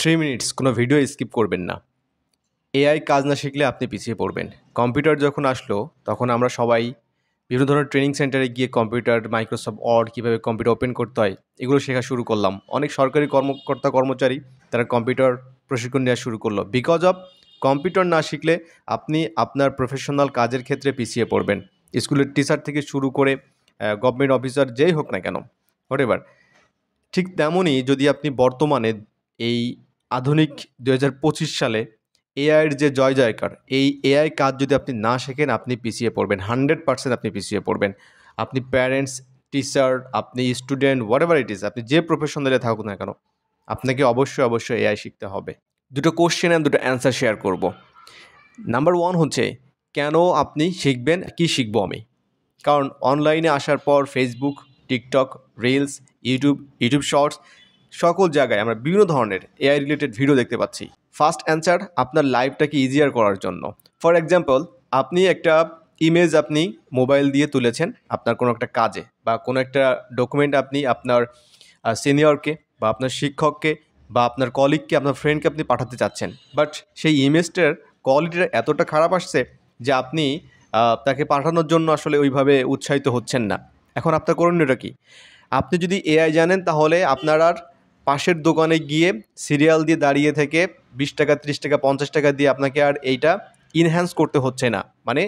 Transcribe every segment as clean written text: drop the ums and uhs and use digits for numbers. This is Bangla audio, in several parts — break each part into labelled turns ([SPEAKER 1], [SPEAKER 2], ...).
[SPEAKER 1] 3 মিনিটস কোনো ভিডিও স্কিপ করবেন না। এআই কাজ না শিখলে আপনি পিছিয়ে পড়বেন। কম্পিউটার যখন আসলো তখন আমরা সবাই বিভিন্ন ধরনের ট্রেনিং সেন্টারে গিয়ে কম্পিউটার, মাইক্রোসফট ওয়ার্ড কীভাবে কম্পিউটার ওপেন করতে হয় এগুলো শেখা শুরু করলাম। অনেক সরকারি কর্মচারী তারা কম্পিউটার প্রশিক্ষণ নেওয়া শুরু করলো। বিকজ অফ কম্পিউটার না শিখলে আপনি আপনার প্রফেশনাল কাজের ক্ষেত্রে পিছিয়ে পড়বেন। স্কুলের টিচার থেকে শুরু করে গভর্নমেন্ট অফিসার যেই হোক না কেন, হোয়াটএভার। ঠিক তেমনই যদি আপনি বর্তমানে এই আধুনিক 2025 সালে এআইয়ের যে জয়জয়কার, এই এআই কাজ যদি আপনি না শেখেন আপনি পিছিয়ে পড়বেন, 100% আপনি পিছিয়ে পড়বেন। আপনি প্যারেন্টস, টিচার, আপনি স্টুডেন্ট, হোয়াটএভার ইট ইজ, আপনি যে প্রফেশনালে থাকুক না কেন, আপনাকে অবশ্যই এআই শিখতে হবে। দুটো কোশ্চেন অ্যান্ড দুটো অ্যান্সার শেয়ার করব। নাম্বার 1 হচ্ছে, কেন আপনি শিখবেন, কি শিখবো আমি? কারণ অনলাইনে আসার পর Facebook, TikTok, reels, YouTube shorts সকল জায়গায় আমরা বিভিন্ন ধরনের এআই রিলেটেড ভিডিও দেখতে পাচ্ছি। ফার্স্ট অ্যান্সার, আপনার লাইফটাকে ইজিয়ার করার জন্য। ফর এক্সাম্পল, আপনি একটা ইমেজ আপনি মোবাইল দিয়ে তুলেছেন আপনার কোনো একটা কাজে, বা কোনো একটা ডকুমেন্ট আপনি আপনার সিনিয়রকে বা আপনার শিক্ষককে বা আপনার কলিগকে, আপনার ফ্রেন্ডকে আপনি পাঠাতে চাচ্ছেন, বাট সেই ইমেজটার কোয়ালিটিটা এতটা খারাপ আসছে যে আপনি তাকে পাঠানোর জন্য আসলে ওইভাবে উৎসাহিত হচ্ছেন না। এখন আপনার করণীয়টা কী? আপনি যদি এআই জানেন তাহলে আপনার আর পাশের দোকানে গিয়ে সিরিয়াল দিয়ে দাঁড়িয়ে থেকে 20 টাকা, 30 টাকা, 50 টাকা দিয়ে আপনাকে আর এইটা ইনহ্যান্স করতে হচ্ছে না, মানে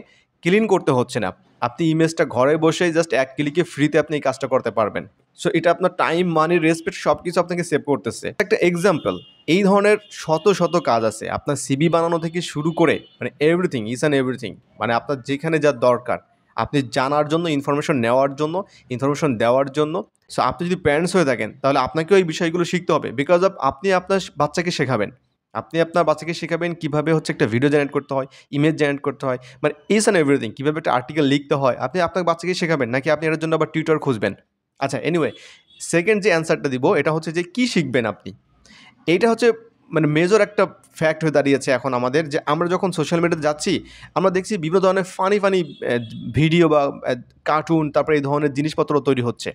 [SPEAKER 1] ক্লিন করতে হচ্ছে না। আপনি ইমেজটা ঘরে বসেই জাস্ট এক ক্লিকে ফ্রিতে আপনি এই কাজটা করতে পারবেন। সো এটা আপনার টাইম, মানি, রেসপেক্ট সব কিছু আপনাকে সেভ করতেছে। একটা এক্সাম্পল, এই ধরনের শত কাজ আছে। আপনার সিভি বানানো থেকে শুরু করে মানে এভরিথিং, ইজ অ্যান্ড এভরিথিং, মানে আপনার যেখানে যা দরকার আপনি জানার জন্য, ইনফরমেশন নেওয়ার জন্য, ইনফরমেশন দেওয়ার জন্য। সো আপনি যদি প্যারেন্টস হয়ে থাকেন তাহলে আপনাকেও এই বিষয়গুলো শিখতে হবে, বিকজ অফ আপনি আপনার বাচ্চাকে শেখাবেন। আপনি আপনার বাচ্চাকে শেখাবেন কীভাবে হচ্ছে একটা ভিডিও জেনারেট করতে হয়, ইমেজ জেনারেট করতে হয়, মানে ইজ অ্যান্ড এভরিথিং, কীভাবে একটা আর্টিকেল লিখতে হয় আপনি আপনার বাচ্চাকে শেখাবেন, নাকি আপনি এর জন্য আবার টিউটর খুঁজবেন? আচ্ছা, এনিওয়ে, সেকেন্ড যে অ্যান্সারটা দিব এটা হচ্ছে যে কী শিখবেন আপনি। এইটা হচ্ছে মানে মেজর একটা ফ্যাক্ট হয়ে দাঁড়িয়েছে এখন আমাদের, যে আমরা যখন সোশ্যাল মিডিয়াতে যাচ্ছি আমরা দেখছি বিভিন্ন ধরনের ফানি ভিডিও বা কার্টুন, তারপরে এই ধরনের জিনিসপত্র তৈরি হচ্ছে।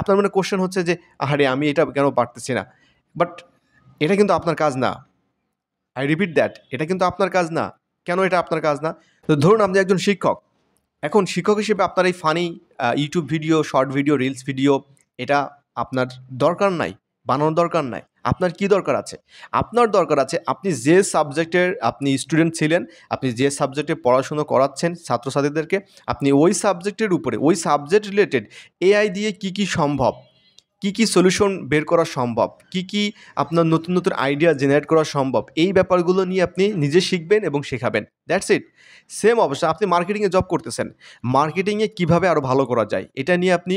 [SPEAKER 1] আপনার মনে কোশ্চেন হচ্ছে যে আহারে আমি এটা কেন পারতেছি না, বাট এটা কিন্তু আপনার কাজ না। আই রিপিট দ্যাট, এটা কিন্তু আপনার কাজ না। কেন এটা আপনার কাজ না? তো ধরুন আপনি একজন শিক্ষক। এখন শিক্ষক হিসেবে আপনার এই funny YouTube video, short video, reels video এটা আপনার দরকার নাই, বানানোর দরকার নাই। আপনার কি দরকার আছে? আপনার দরকার আছে আপনি যে সাবজেক্টের আপনি স্টুডেন্ট ছিলেন, আপনি যে সাবজেক্টে পড়াশুনো করাচ্ছেন ছাত্রছাত্রীদেরকে, আপনি ওই সাবজেক্টের উপরে, ওই সাবজেক্ট রিলেটেড এআই দিয়ে কি সম্ভব, কি সলিউশন বের করা সম্ভব, কি আপনার নতুন আইডিয়া জেনারেট করা সম্ভব, এই ব্যাপারগুলো নিয়ে আপনি নিজে শিখবেন এবং শেখাবেন। That's it. সেম অবস্থা, আপনি মার্কেটিংয়ে জব করতেছেন। মার্কেটিংয়ে কীভাবে আরও ভালো করা যায় এটা নিয়ে আপনি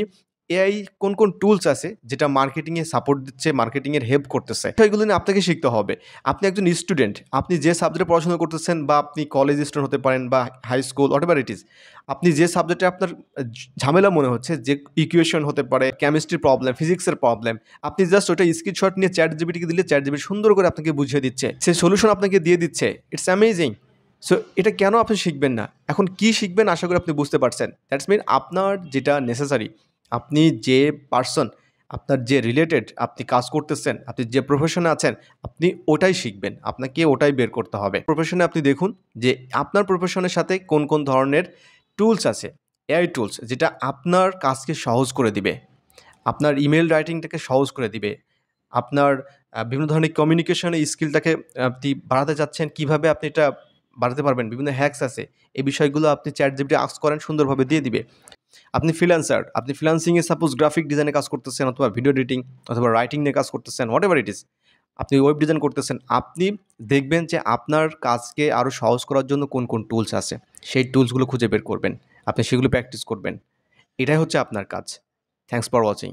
[SPEAKER 1] এআই কোন টুলস আছে যেটা মার্কেটিংয়ে সাপোর্ট দিচ্ছে, মার্কেটিংয়ের হেল্প করতেছে, সেগুলো নিয়ে আপনাকে শিখতে হবে। আপনি একজন স্টুডেন্ট, আপনি যে সাবজেক্টে পড়াশোনা করতেছেন, বা আপনি কলেজ স্টুডেন্ট হতে পারেন বা high school, whatever it is, আপনি যে সাবজেক্টে আপনার ঝামেলা মনে হচ্ছে, যে ইকুয়েশন হতে পারে, কেমিস্ট্রির প্রবলেম, ফিজিক্সের প্রবলেম, আপনি জাস্ট ওটা স্ক্রিনশট নিয়ে চ্যাট জিপিটিকে দিলে চ্যাট জিপিটি সুন্দর করে আপনাকে বুঝিয়ে দিচ্ছে, সেই সলিউশন আপনাকে দিয়ে দিচ্ছে। It's amazing. সো এটা কেন আপনি শিখবেন না? এখন কি শিখবেন আশা করি আপনি বুঝতে পারছেন। দ্যাটস মিন আপনার যেটা নেসেসারি, আপনি যে পার্সন, আপনার যে রিলেটেড আপনি কাজ করতেছেন, আপনি যে প্রফেশনে আছেন, আপনি ওটাই শিখবেন। আপনাকে ওটাই বের করতে হবে। প্রফেশনে আপনি দেখুন যে আপনার প্রফেশনের সাথে কোন ধরনের টুলস আছে, এআই টুলস, যেটা আপনার কাজকে সহজ করে দিবে, আপনার ইমেল রাইটিংটাকে সহজ করে দিবে, আপনার বিভিন্ন ধরনের কমিউনিকেশনের স্কিলটাকে আপনি বাড়াতে চাচ্ছেন, কীভাবে আপনি এটা বাড়াতে পারবেন, বিভিন্ন হ্যাকস আছে। এই বিষয়গুলো আপনি চ্যাট জিপিটি আস্ক করেন, সুন্দরভাবে দিয়ে দিবে। আপনি ফ্রিল্যান্সার, আপনি ফ্রিল্যান্সিংয়ে সাপোজ গ্রাফিক ডিজাইনে কাজ করতেছেন, অথবা ভিডিও এডিটিং, অথবা রাইটিং নিয়ে কাজ করতেছেন, হোয়াটএভার ইট ইজ, আপনি ওয়েব ডিজাইন করতেছেন, আপনি দেখবেন যে আপনার কাজকে আরও সহজ করার জন্য কোন টুলস আছে, সেই টুলসগুলো খুঁজে বের করবেন, আপনি সেগুলো প্র্যাকটিস করবেন। এটাই হচ্ছে আপনার কাজ। Thanks for watching.